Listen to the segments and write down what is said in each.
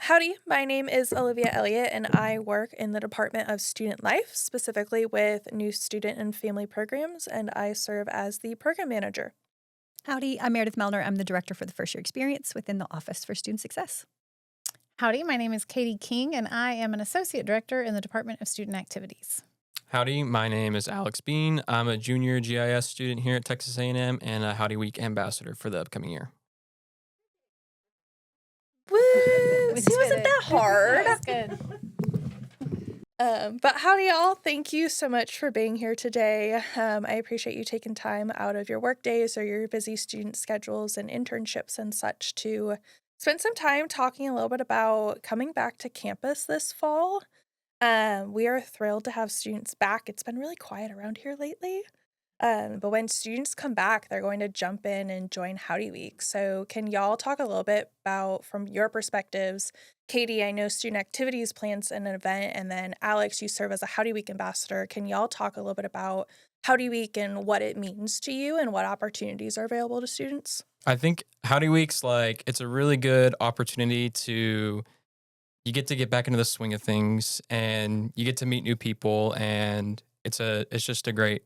Howdy, my name is Olivia Elliott, and I work in the Department of Student Life, specifically with new student and family programs, and I serve as the program manager. Howdy, I'm Meredith Melner. I'm the director for the first year experience within the Office for Student Success. Howdy, my name is Katie King, and I am an associate director in the Department of Student Activities. Howdy, my name is Alex Bean. I'm a junior GIS student here at Texas A&M and a Howdy Week ambassador for the upcoming year. Woo! We See, did wasn't it. that hard? That was good. But howdy, y'all. Thank you so much for being here today. I appreciate you taking time out of your work days or your busy student schedules and internships and such to spend some time talking a little bit about coming back to campus this fall. We are thrilled to have students back. It's been really quiet around here lately. But when students come back, they're going to jump in and join Howdy Week. So, can y'all talk a little bit about, from your perspectives? Katie, I know student activities plans an event, and then Alex, you serve as a Howdy Week ambassador. Can y'all talk a little bit about Howdy Week and what it means to you and what opportunities are available to students? I think Howdy Week's it's a really good opportunity you get to get back into the swing of things and you get to meet new people, and it's just a great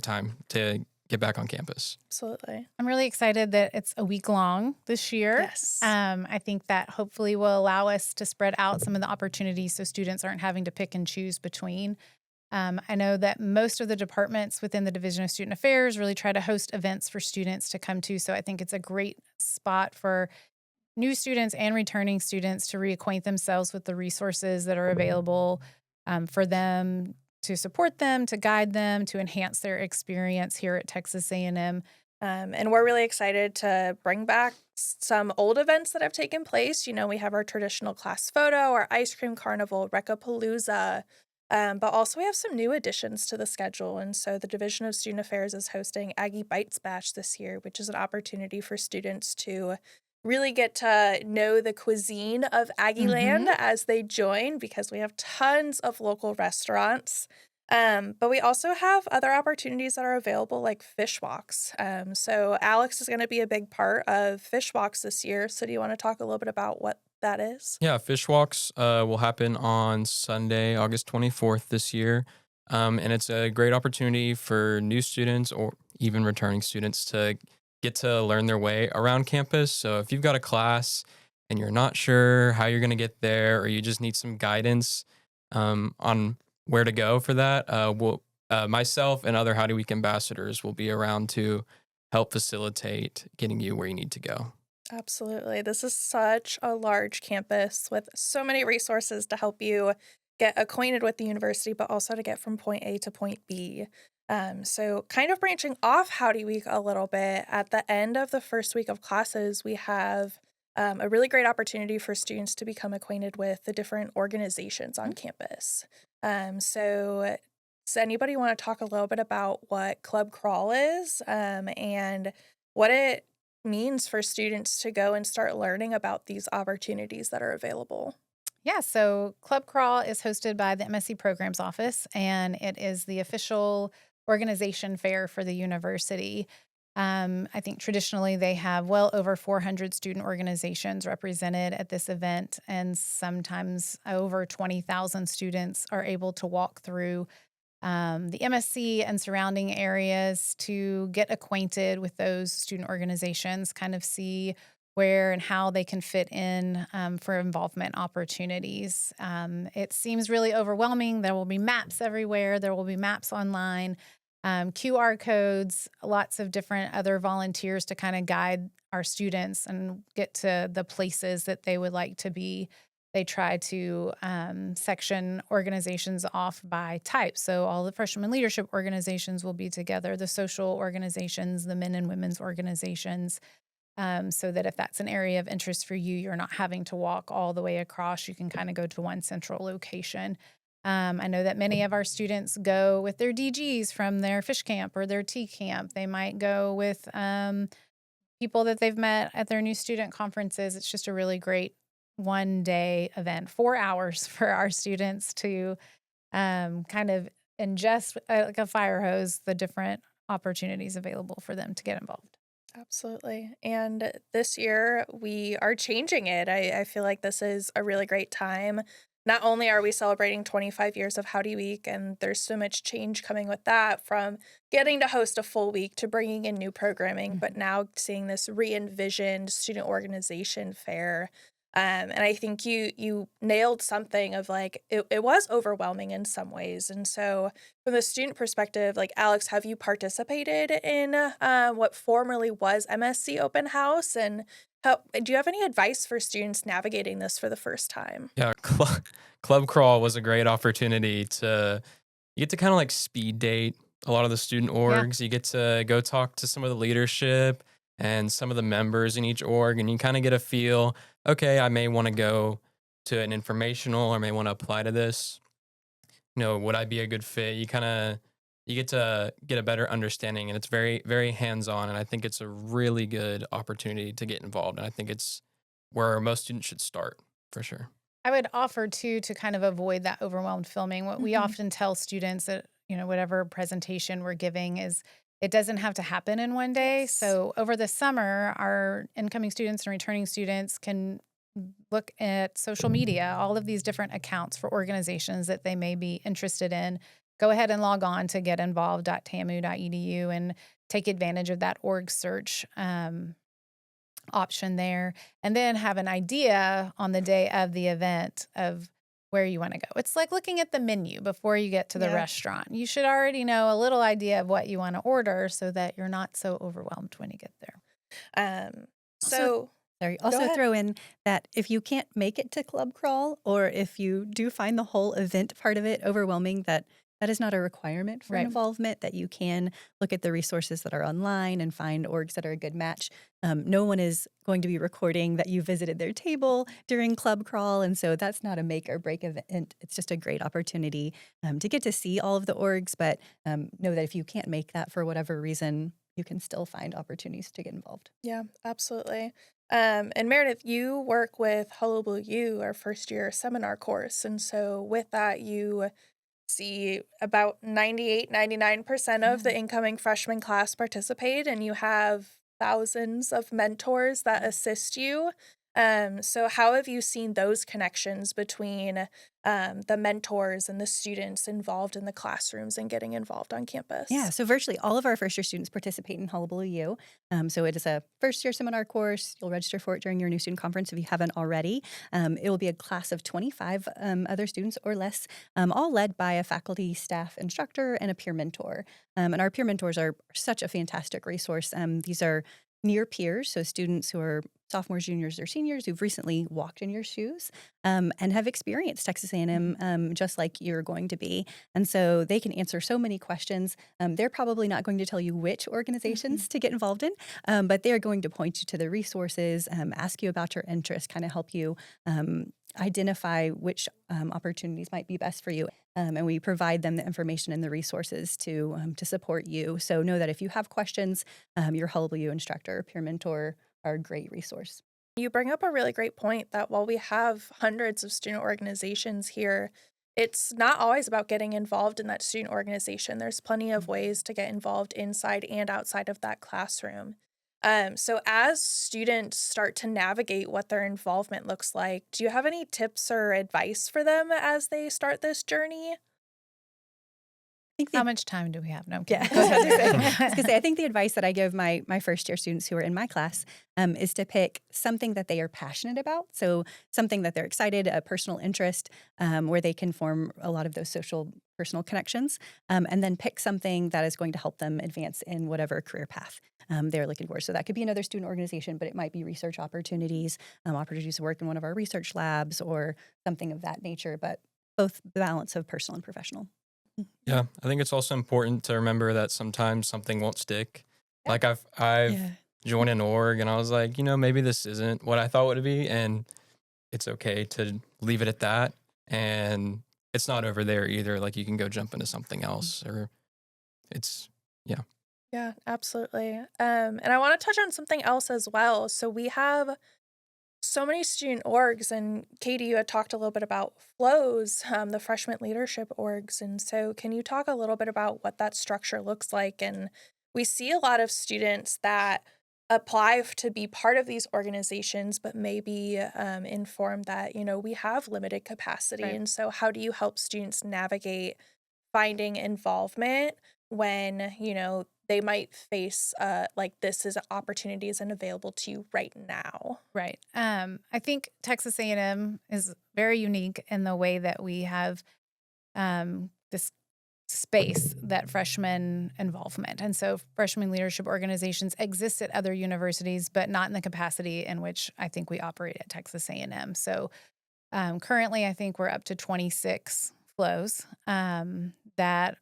time to get back on campus. Absolutely. I'm really excited that it's a week long this year. Yes. I think that hopefully will allow us to spread out some of the opportunities so students aren't having to pick and choose between. I know that most of the departments within the Division of Student Affairs really try to host events for students to come to. So I think it's a great spot for new students and returning students to reacquaint themselves with the resources that are available for them, to support them, to guide them, to enhance their experience here at Texas A&M. And we're really excited to bring back some old events that have taken place. You know, we have our traditional class photo, our ice cream carnival, Recapalooza, but also we have some new additions to the schedule. And so the Division of Student Affairs is hosting Aggie Bites Bash this year, which is an opportunity for students to really get to know the cuisine of Aggieland as they join, because we have tons of local restaurants. But we also have other opportunities that are available, like fish walks. So Alex is going to be a big part of fish walks this year. So do you want to talk a little bit about what that is? Yeah, Fish Walks will happen on Sunday, August 24th this year. And it's a great opportunity for new students or even returning students to get to learn their way around campus. So if you've got a class and you're not sure how you're going to get there, or you just need some guidance on where to go for that, myself and other Howdy Week ambassadors will be around to help facilitate getting you where you need to go. Absolutely. This is such a large campus with so many resources to help you get acquainted with the university, but also to get from point A to point B. So kind of branching off Howdy Week a little bit, at the end of the first week of classes, we have a really great opportunity for students to become acquainted with the different organizations on campus. So does anybody want to talk a little bit about what Club Crawl is, and what it means for students to go and start learning about these opportunities that are available? Yeah, so Club Crawl is hosted by the MSc Programs Office, and it is the official organization fair for the university. I think traditionally they have well over 400 student organizations represented at this event, and sometimes over 20,000 students are able to walk through the MSc and surrounding areas to get acquainted with those student organizations, kind of see where and how they can fit in for involvement opportunities. It seems really overwhelming. There will be maps everywhere. There will be maps online, QR codes, lots of different other volunteers to kind of guide our students and get to the places that they would like to be. They try to section organizations off by type. So all the freshman leadership organizations will be together, the social organizations, the men and women's organizations, so that if that's an area of interest for you, you're not having to walk all the way across. You can kind of go to one central location. I know that many of our students go with their DGs from their fish camp or their tea camp. They might go with people that they've met at their new student conferences. It's just a really great one-day event, 4 hours for our students to kind of ingest like a fire hose the different opportunities available for them to get involved. Absolutely. And this year, we are changing it. I feel like this is a really great time. Not only are we celebrating 25 years of Howdy Week, and there's so much change coming with that from getting to host a full week to bringing in new programming, but Mhm. now seeing this re envisioned student organization fair. And I think you nailed something of like it was overwhelming in some ways. And so from the student perspective, like Alex, have you participated in what formerly was MSC Open House? And do you have any advice for students navigating this for the first time? Yeah, Club Crawl was a great opportunity to you get to kind of like speed date a lot of the student Yeah. orgs. You get to go talk to some of the leadership and some of the members in each org, and you kind of get a feel. Okay, I may want to go to an informational, or may want to apply to this. Would I be a good fit? You get to get a better understanding, and it's very very hands on. And I think it's a really good opportunity to get involved. And I think it's where most students should start for sure. I would offer too to kind of avoid that overwhelmed filming. What we Mhm. often tell students that, whatever presentation we're giving is it doesn't have to happen in one day. Yes. So over the summer, our incoming students and returning students can look at social media, all of these different accounts for organizations that they may be interested in. Go ahead and log on to getinvolved.tamu.edu and take advantage of that org search. Option there, and then have an idea on the day of the event of where you want to go. It's like looking at the menu before you get to the Yeah. restaurant. You should already know a little idea of what you want to order so that you're not so overwhelmed when you get there. Um, Also, so sorry, go also ahead. throw in that if you can't make it to Club Crawl, or if you do find the whole event part of it overwhelming, that is not a requirement for Right. involvement, that you can look at the resources that are online and find orgs that are a good match. No one is going to be recording that you visited their table during Club Crawl, and so that's not a make or break event. It's just a great opportunity to get to see all of the orgs, but know that if you can't make that for whatever reason, you can still find opportunities to get involved. Yeah, absolutely. And Meredith, you work with Hullabaloo U, our first year seminar course. And so with that, you see about 98, 99% of Yeah. the incoming freshman class participate, and you have thousands of mentors that assist you. So how have you seen those connections between the mentors and the students involved in the classrooms and getting involved on Yeah, campus? so virtually all of our first year students participate in Hullabaloo U. So it is a first year seminar course. You'll register for it during your new student conference if you haven't already. It will be a class of 25 other students or less, all led by a faculty, staff, instructor, and a peer mentor. And our peer mentors are such a fantastic resource. These are near peers, so students who are sophomores, juniors, or seniors who've recently walked in your shoes and have experienced Texas A&M just like you're going to be. And so they can answer so many questions. They're probably not going to tell you which Mhm. organizations to get involved in, but they're going to point you to the resources, ask you about your interests, kind of help you identify which opportunities might be best for you. And we provide them the information and the resources to support you. So know that if you have questions, your Hullabaloo instructor or peer mentor are a great resource. You bring up a really great point that while we have hundreds of student organizations here, it's not always about getting involved in that student organization. There's plenty of ways to get involved inside and outside of that classroom. So, as students start to navigate what their involvement looks like, do you have any tips or advice for them as they start this journey? I think How the much time do we have? No, I'm Yeah. kidding. Go I was gonna say, I ahead. think the advice that I give my first year students who are in my class is to pick something that they are passionate about. So something that they're excited, a personal interest, where they can form a lot of those social personal connections, and then pick something that is going to help them advance in whatever career path they're looking for. So that could be another student organization, but it might be research opportunities, opportunities to work in one of our research labs, or something of that nature. But both the balance of personal and professional. Yeah, I think it's also important to remember that sometimes something won't stick. Yeah. Like I've Yeah. joined an org and I was like, maybe this isn't what I thought it would be, and it's okay to leave it at that. And it's not over there either. Like you can go jump into something else, or it's yeah. Yeah, absolutely. And I want to touch on something else as well. So we have so many student orgs, and Katie, you had talked a little bit about flows, the freshman leadership orgs. And so, can you talk a little bit about what that structure looks like? And we see a lot of students that apply to be part of these organizations, but maybe informed that, we have limited capacity. Right. And so, how do you help students navigate finding involvement when, they might face like this is opportunities and available to you right now? Right. I think Texas A&M is very unique in the way that we have this space that freshman involvement. And so freshman leadership organizations exist at other universities, but not in the capacity in which I think we operate at Texas A&M. So currently, I think we're up to 26 flows that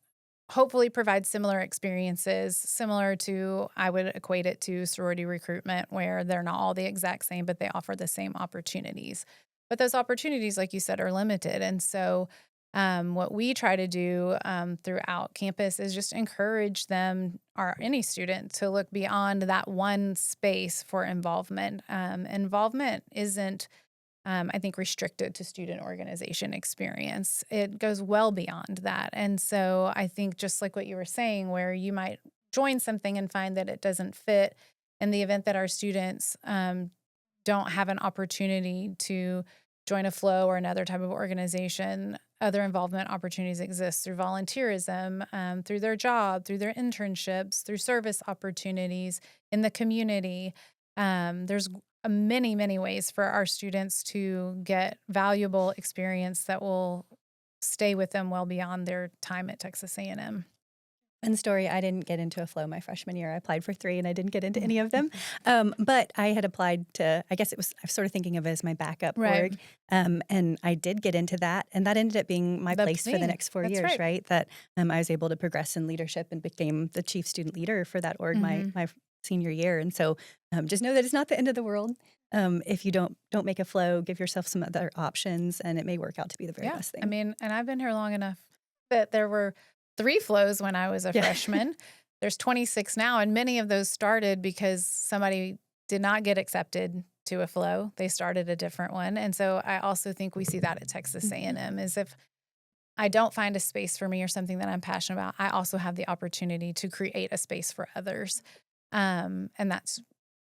hopefully provide similar experiences, similar to, I would equate it to sorority recruitment, where they're not all the exact same, but they offer the same opportunities. But those opportunities, like you said, are limited. And so what we try to do throughout campus is just encourage them, or any student, to look beyond that one space for involvement. Involvement isn't I think, restricted to student organization experience. It goes well beyond that. And so I think, just like what you were saying, where you might join something and find that it doesn't fit, in the event that our students don't have an opportunity to join a flow or another type of organization, other involvement opportunities exist through volunteerism, through their job, through their internships, through service opportunities in the community. There's many, many ways for our students to get valuable experience that will stay with them well beyond their time at Texas A&M. Fun story, I didn't get into a flow my freshman year. I applied for 3 and I didn't get into any of them. But I had applied to, I guess it was, I was sort of thinking of it as my backup Right. org. And I did get into that. And that ended up being my The place for the thing. next 4 That's years, right. right? That I was able to progress in leadership and became the chief student leader for that org my senior year. And so just know that it's not the end of the world. If you don't make a flow, give yourself some other options, and it may work out to be the very Yeah. best thing. I mean, and I've been here long enough that there were 3 flows when I was a Yeah. freshman. There's 26 now, and many of those started because somebody did not get accepted to a flow. They started a different one. And so I also think we see that at Texas A&M, is if I don't find a space for me or something that I'm passionate about, I also have the opportunity to create a space for others. And that's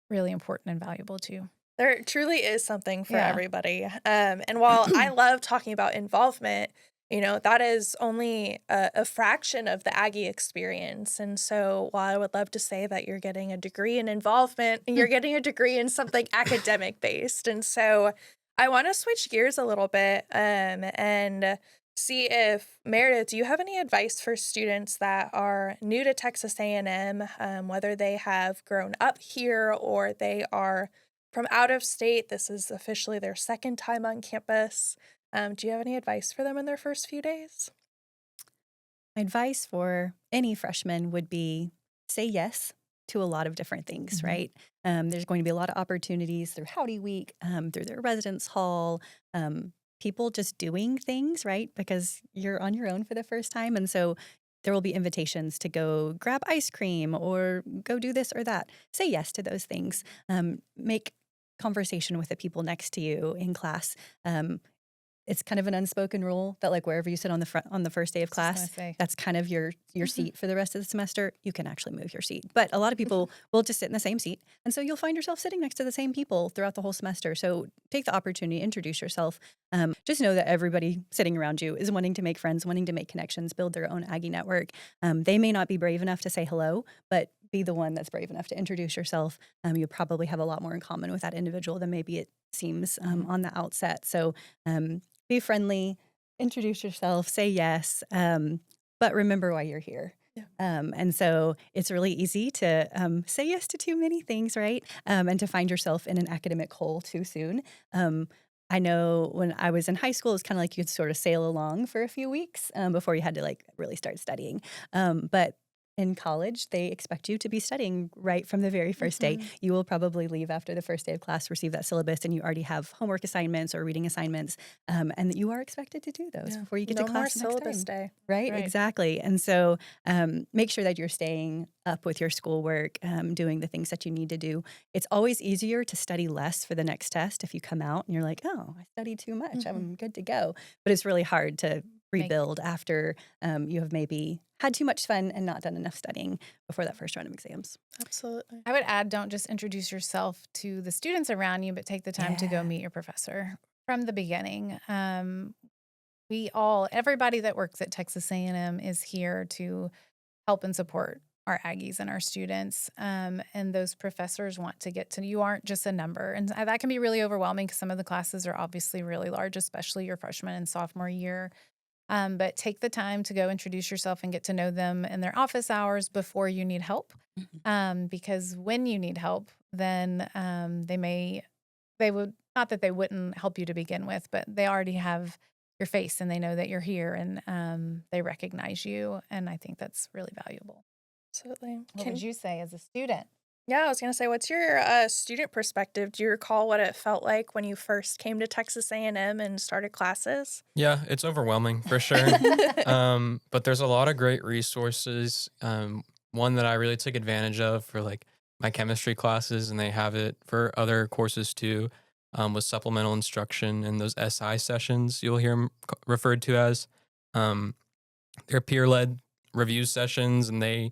really important and valuable too. There truly is something for Yeah. everybody. And while I love talking about involvement, that is only a fraction of the Aggie experience. And so while I would love to say that you're getting a degree in involvement, you're getting a degree in something academic based. And so I want to switch gears a little bit and see if, Meredith, do you have any advice for students that are new to Texas A&M, whether they have grown up here or they are from out of state? This is officially their second time on campus. Do you have any advice for them in their first few days? My advice for any freshman would be say yes to a lot of different things, right? There's going to be a lot of opportunities through Howdy Week, through their residence hall, people just doing things, right? Because you're on your own for the first time. And so there will be invitations to go grab ice cream or go do this or that. Say yes to those things. Make conversation with the people next to you in class. It's kind of an unspoken rule that, like, wherever you sit on the front on the first day of class, that's kind of your seat for the rest of the semester. You can actually move your seat, but a lot of people will just sit in the same seat, and so you'll find yourself sitting next to the same people throughout the whole semester. So take the opportunity, introduce yourself. Just know that everybody sitting around you is wanting to make friends, wanting to make connections, build their own Aggie network. They may not be brave enough to say hello, but be the one that's brave enough to introduce yourself. You probably have a lot more in common with that individual than maybe it seems on the outset. So be friendly, introduce yourself, say yes, but remember why you're here. Yeah. And so it's really easy to say yes to too many things, right? And to find yourself in an academic hole too soon. I know when I was in high school, it's kind of like you'd sort of sail along for a few weeks before you had to like really start studying. But in college, they expect you to be studying right from the very first day. You will probably leave after the first day of class, receive that syllabus, and you already have homework assignments or reading assignments, and you are expected to do those before you get to class No more the next syllabus time. day. Right, exactly. And so make sure that you're staying up with your schoolwork, doing the things that you need to do. It's always easier to study less for the next test if you come out and you're like, oh, I studied too much. I'm good to go. But it's really hard to rebuild after you have maybe had too much fun and not done enough studying before that first round of exams. Absolutely. I would add, don't just introduce yourself to the students around you, but take the time to go Yeah. meet your professor from the beginning. Everybody that works at Texas A&M is here to help and support our Aggies and our students. And those professors want to get to you. Aren't just a number. And that can be really overwhelming because some of the classes are obviously really large, especially your freshman and sophomore year. But take the time to go introduce yourself and get to know them in their office hours before you need help. Because when you need help, then they would, not that they wouldn't help you to begin with, but they already have your face and they know that you're here and they recognize you. And I think that's really valuable. Absolutely. What would you say as a student? Yeah, I was gonna say, what's your student perspective? Do you recall what it felt like when you first came to Texas A&M and started classes? Yeah, it's overwhelming for sure. But there's a lot of great resources. One that I really took advantage of for like my chemistry classes, and they have it for other courses too, was supplemental instruction and those SI sessions you'll hear 'em referred to as. Um, they're peer led review sessions, and they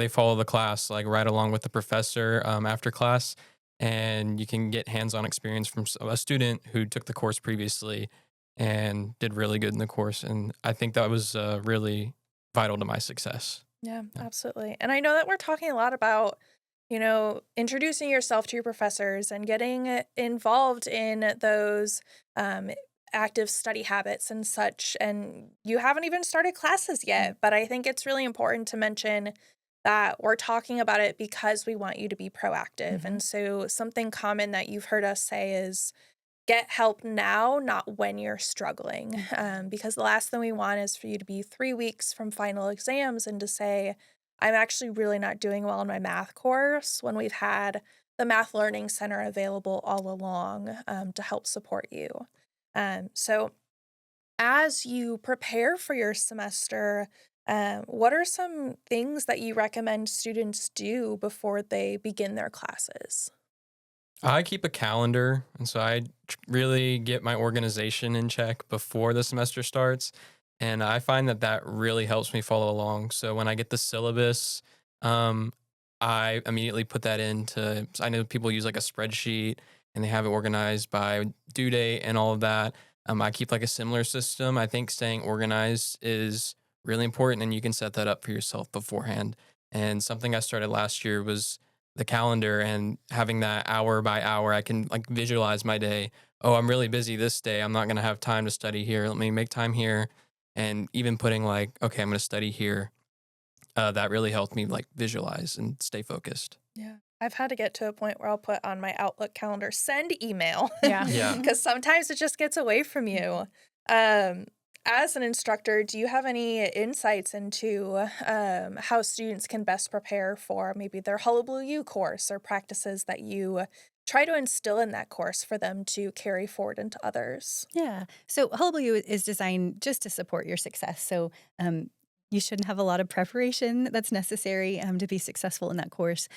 follow the class like right along with the professor after class, and you can get hands on experience from a student who took the course previously and did really good in the course. And I think that was really vital to my success. Yeah, Yeah. absolutely. And I know that we're talking a lot about, introducing yourself to your professors and getting involved in those um, active study habits and such. And you haven't even started classes yet, but I think it's really important to mention that we're talking about it because we want you to be proactive. Mhm. And so, something common that you've heard us say is, get help now, not when you're struggling. Because the last thing we want is for you to be 3 weeks from final exams and to say, I'm actually really not doing well in my math course when we've had the Math Learning Center available all along to help support you. So, as you prepare for your semester, what are some things that you recommend students do before they begin their classes? I keep a calendar, and so I really get my organization in check before the semester starts, and I find that that really helps me follow along. So when I get the syllabus, um, I immediately put that into. So I know people use like a spreadsheet, and they have it organized by due date and all of that. I keep like a similar system. I think staying organized is really important, and you can set that up for yourself beforehand. And something I started last year was the calendar, and having that hour by hour, I can like visualize my day. Oh, I'm really busy this day. I'm not going to have time to study here. Let me make time here. And even putting like, okay, I'm going to study here. That really helped me like visualize and stay focused. Yeah. I've had to get to a point where I'll put on my Outlook calendar, send email, Yeah. Yeah. because sometimes it just gets away from you. Um, as an instructor, do you have any insights into how students can best prepare for maybe their Hullabaloo U course or practices that you try to instill in that course for them to carry forward into others? Yeah. So Hullabaloo is designed just to support your success. So you shouldn't have a lot of preparation that's necessary to be successful in that course.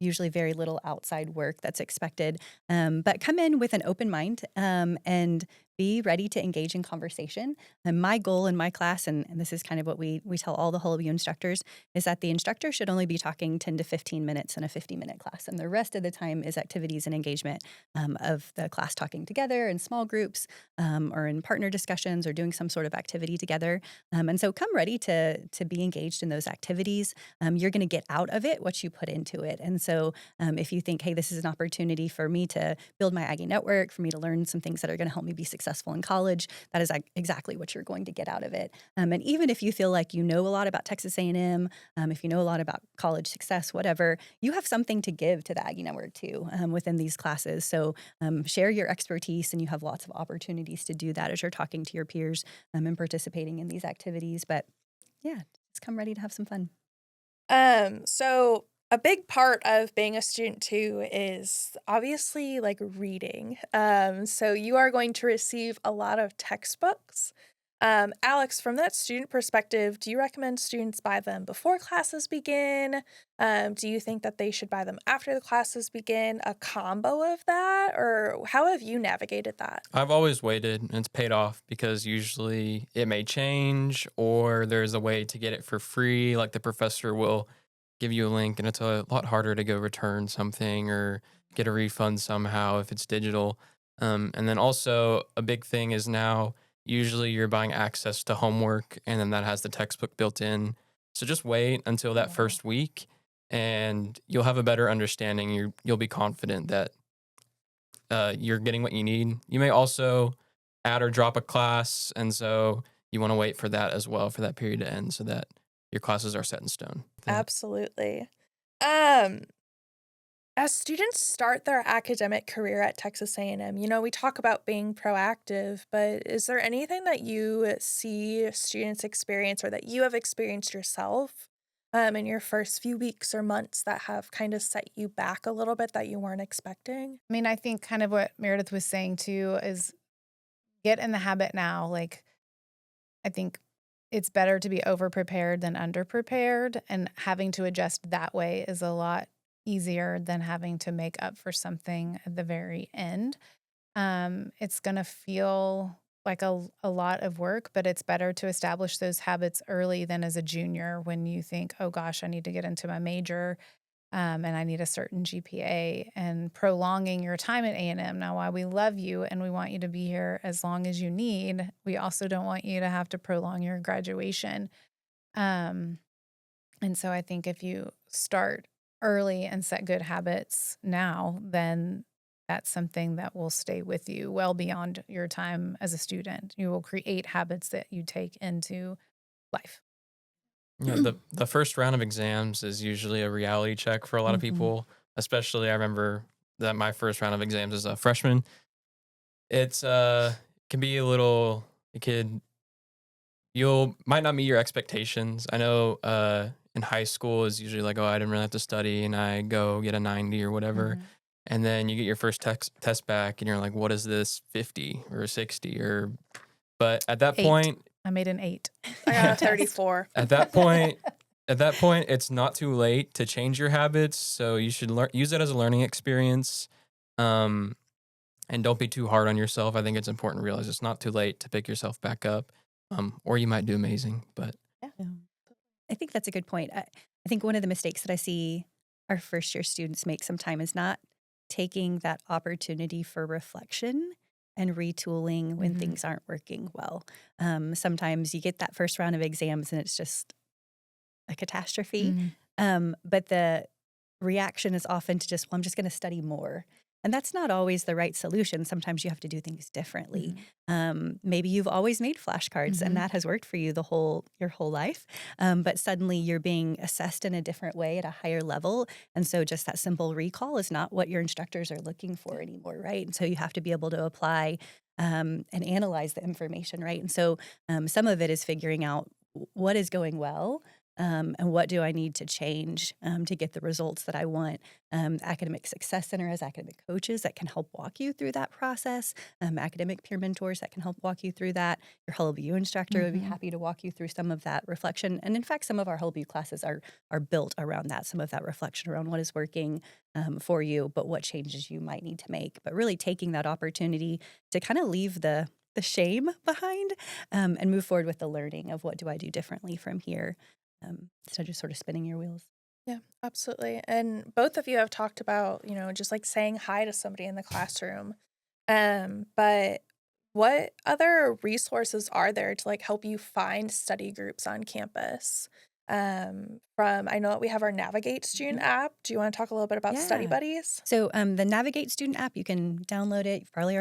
Usually, very little outside work that's expected. But come in with an open mind and be ready to engage in conversation. And my goal in my class, and this is kind of what we tell all the Hullabaloo instructors, is that the instructor should only be talking 10 to 15 minutes in a 50-minute class. And the rest of the time is activities and engagement of the class talking together in small groups or in partner discussions or doing some sort of activity together. And so come ready to be engaged in those activities. You're going to get out of it what you put into it. And so if you think, hey, this is an opportunity for me to build my Aggie network, for me to learn some things that are going to help me be successful in college, that is exactly what you're going to get out of it. And even if you feel like you know a lot about Texas A&M, if you know a lot about college success, whatever, you have something to give to the Aggie network too within these classes. So share your expertise, and you have lots of opportunities to do that as you're talking to your peers and participating in these activities. But yeah, just come ready to have some fun. So a big part of being a student too is obviously like reading. So you are going to receive a lot of textbooks. Alex, from that student perspective, do you recommend students buy them before classes begin? Do you think that they should buy them after the classes begin? A combo of that? Or how have you navigated that? I've always waited and it's paid off because usually it may change or there's a way to get it for free. Like the professor will give you a link and it's a lot harder to go return something or get a refund somehow if it's digital. And then also a big thing is now usually you're buying access to homework and then that has the textbook built in. So just wait until that Yeah. first week and you'll have a better understanding. You'll be confident that you're getting what you need. You may also add or drop a class, and so you want to wait for that as well for that period to end, so that your classes are set in stone. Absolutely. Um, as students start their academic career at Texas A&M, we talk about being proactive, but is there anything that you see students experience or that you have experienced yourself in your first few weeks or months that have kind of set you back a little bit that you weren't expecting? I mean, I think kind of what Meredith was saying too is get in the habit now. Like, I think it's better to be over prepared than under prepared, and having to adjust that way is a lot easier than having to make up for something at the very end. It's going to feel like a lot of work, but it's better to establish those habits early than as a junior when you think, oh gosh, I need to get into my major and I need a certain GPA, and prolonging your time at A&M. Now, while we love you and we want you to be here as long as you need, we also don't want you to have to prolong your graduation. Um, and so I think if you start early and set good habits now, then that's something that will stay with you well beyond your time as a student. You will create habits that you take into life. Yeah, the first round of exams is usually a reality check for a lot of Mhm. people, especially I remember that my first round of exams as a freshman, it's can be a little it could you'll might not meet your expectations. I know in high school is usually like, oh, I didn't really have to study and I go get a 90 or whatever. Mhm. And then you get your first test back and you're like, what is this 50 or 60 or but at that 8. point I made an 8. I on got the a test. 34. at that point at that point it's not too late to change your habits, so you should use it as a learning experience. Um and don't be too hard on yourself. I think it's important to realize it's not too late to pick yourself back up. Or you might do amazing, but Yeah. I think that's a good point. I think one of the mistakes that I see our first year students make sometimes is not taking that opportunity for reflection and retooling when Mhm. things aren't working well. Sometimes you get that first round of exams and it's just a catastrophe. Mm. But the reaction is often to just, well, I'm just going to study more. And that's not always the right solution. Sometimes you have to do things differently. Mhm. Maybe you've always made flashcards and Mhm. that has worked for you your whole life. But suddenly you're being assessed in a different way at a higher level. And so just that simple recall is not what your instructors are looking for anymore, right? And so you have to be able to apply and analyze the information, right? And so some of it is figuring out what is going well, and what do I need to change to get the results that I want. The Academic Success Center has academic coaches that can help walk you through that process, academic peer mentors that can help walk you through that. Your Hull View instructor would be Mhm. happy to walk you through some of that reflection. And in fact, some of our Hull View classes are built around that, some of that reflection around what is working for you, but what changes you might need to make. But really taking that opportunity to kind of leave the shame behind and move forward with the learning of what do I do differently from here, instead of just sort of spinning your wheels. Yeah, absolutely. And both of you have talked about, just like saying hi to somebody in the classroom. But what other resources are there to like help you find study groups on campus? From I know that we have our Navigate student Mhm. app. Do you want to talk a little bit about study Yeah. buddies? So the Navigate student app, you can download it. You've probably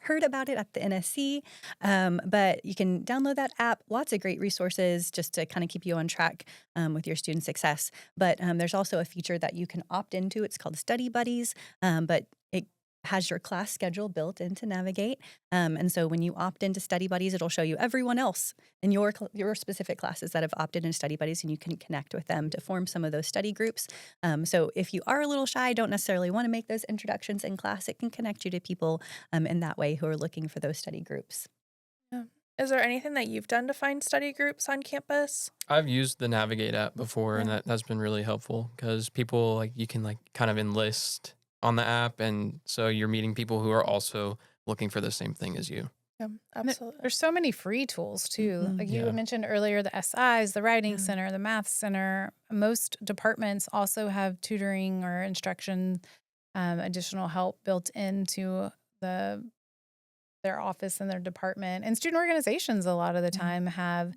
heard about it at the NSC, but you can download that app. Lots of great resources just to kind of keep you on track with your student success. But there's also a feature that you can opt into. It's called Study Buddies, but it has your class schedule built into Navigate. And so when you opt into Study Buddies, it'll show you everyone else in your specific classes that have opted into Study Buddies, and you can connect with them to form some of those study groups. So if you are a little shy, don't necessarily want to make those introductions in class, it can connect you to people in that way who are looking for those study groups. Yeah. Is there anything that you've done to find study groups on campus? I've used the Navigate app before, and Yeah. that's been really helpful because people like you can like kind of enlist on the app, and so you're meeting people who are also looking for the same thing as you. Yeah, And absolutely. there's so many free tools too. Mhm. Like you Yeah. mentioned earlier, the SIs, the writing Yeah. center, the math center. Most departments also have tutoring or instruction, additional help built into the their office and their department. And student organizations a lot of the Yeah. time have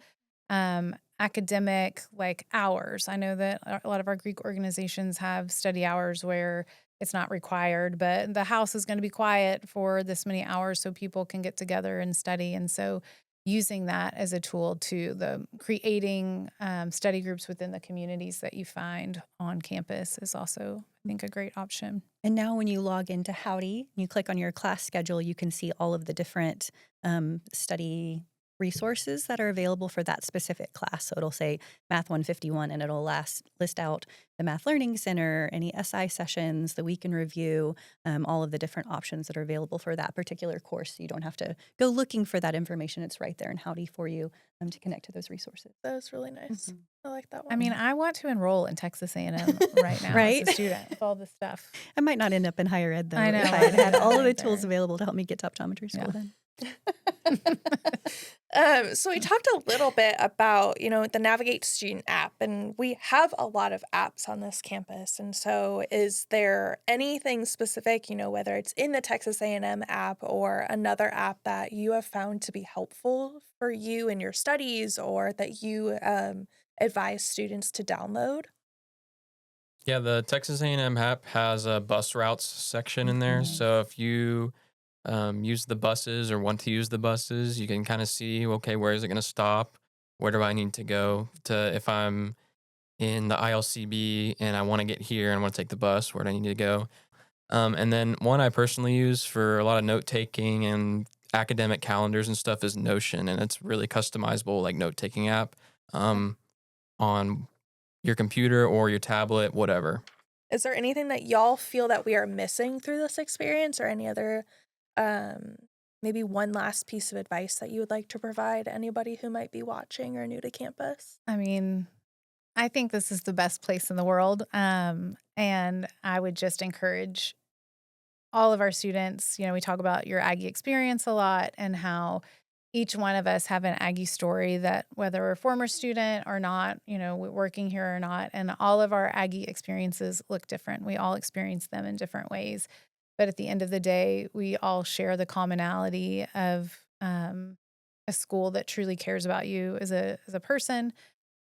academic like hours. I know that a lot of our Greek organizations have study hours where it's not required, but the house is going to be quiet for this many hours so people can get together and study. And so using that as a tool to the creating study groups within the communities that you find on campus is also, I think, a great option. And now when you log into Howdy, you click on your class schedule, you can see all of the different study resources that are available for that specific class. So it'll say Math 151 and it'll list out the Math Learning Center, any SI sessions, the week in review, all of the different options that are available for that particular course. So you don't have to go looking for that information. It's right there in Howdy for you to connect to those resources. That was really nice. Mhm. I like that I one. mean, I want to enroll in Texas A&M right now as a Right? student with all this stuff. I might not end up in higher ed though I know, if I I had had know, all of the either. tools available to help me get to optometry school Yeah. then. So we talked a little bit about, the Navigate Student app, and we have a lot of apps on this campus. And so is there anything specific, whether it's in the Texas A&M app or another app that you have found to be helpful for you in your studies or that you advise students to download? Yeah, the Texas A&M app has a bus routes section in there. Mhm. So if you use the buses or want to use the buses, you can kind of see, okay, where is it going to stop? Where do I need to go to if I'm in the ILCB and I want to get here and want to take the bus, where do I need to go? And then one I personally use for a lot of note taking and academic calendars and stuff is Notion, and it's really customizable, like note taking app um, on your computer or your tablet, whatever. Is there anything that y'all feel that we are missing through this experience or any other, um, maybe one last piece of advice that you would like to provide anybody who might be watching or new to campus? I mean, I think this is the best place in the world. And I would just encourage all of our students. We talk about your Aggie experience a lot and how each one of us have an Aggie story that whether we're a former student or not, working here or not, and all of our Aggie experiences look different. We all experience them in different ways. But at the end of the day, we all share the commonality of a school that truly cares about you as a person,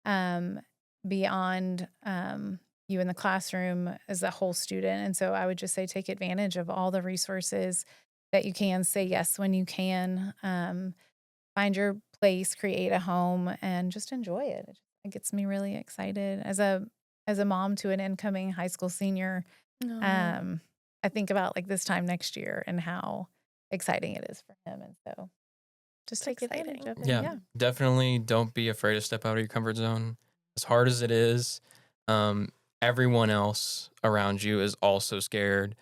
um, beyond you in the classroom as a whole student. And so I would just say take advantage of all the resources that you can. Say yes when you can. Find your place, create a home, and just enjoy it. It gets me really excited as a mom to an incoming high school senior. No. Um, I think about like this time next year and how exciting it is for him, and so just It's take advantage exciting. of it. Yeah, Yeah. definitely don't be afraid to step out of your comfort zone. As hard as it is, um, everyone else around you is also scared.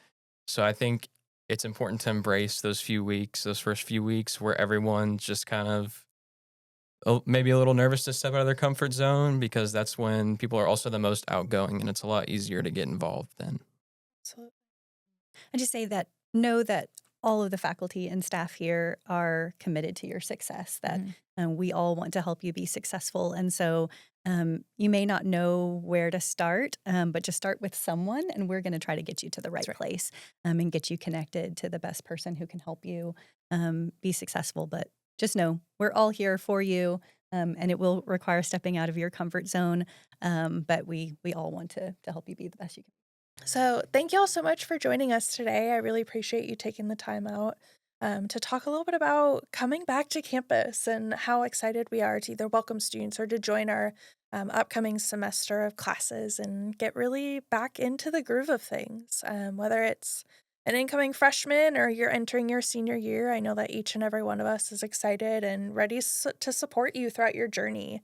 So I think it's important to embrace those few weeks, those first few weeks where everyone's just kind of maybe a little nervous to step out of their comfort zone because that's when people are also the most outgoing and it's a lot easier to get involved then. So I just say that know that all of the faculty and staff here are committed to your success, that Mhm. we all want to help you be successful. And so you may not know where to start, but just start with someone, and we're going to try to get you to the right right. place and get you connected to the best person who can help you be successful. But just know we're all here for you, and it will require stepping out of your comfort zone. But we all want to help you be the best you can. So, thank you all so much for joining us today. I really appreciate you taking the time out to talk a little bit about coming back to campus and how excited we are to either welcome students or to join our upcoming semester of classes and get really back into the groove of things. Whether it's an incoming freshman or you're entering your senior year, I know that each and every one of us is excited and ready to support you throughout your journey.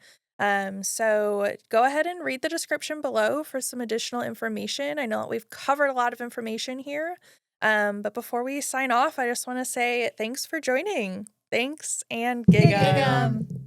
So go ahead and read the description below for some additional information. I know that we've covered a lot of information here. But before we sign off, I just want to say thanks for joining. Thanks and gig 'em. Gig 'em.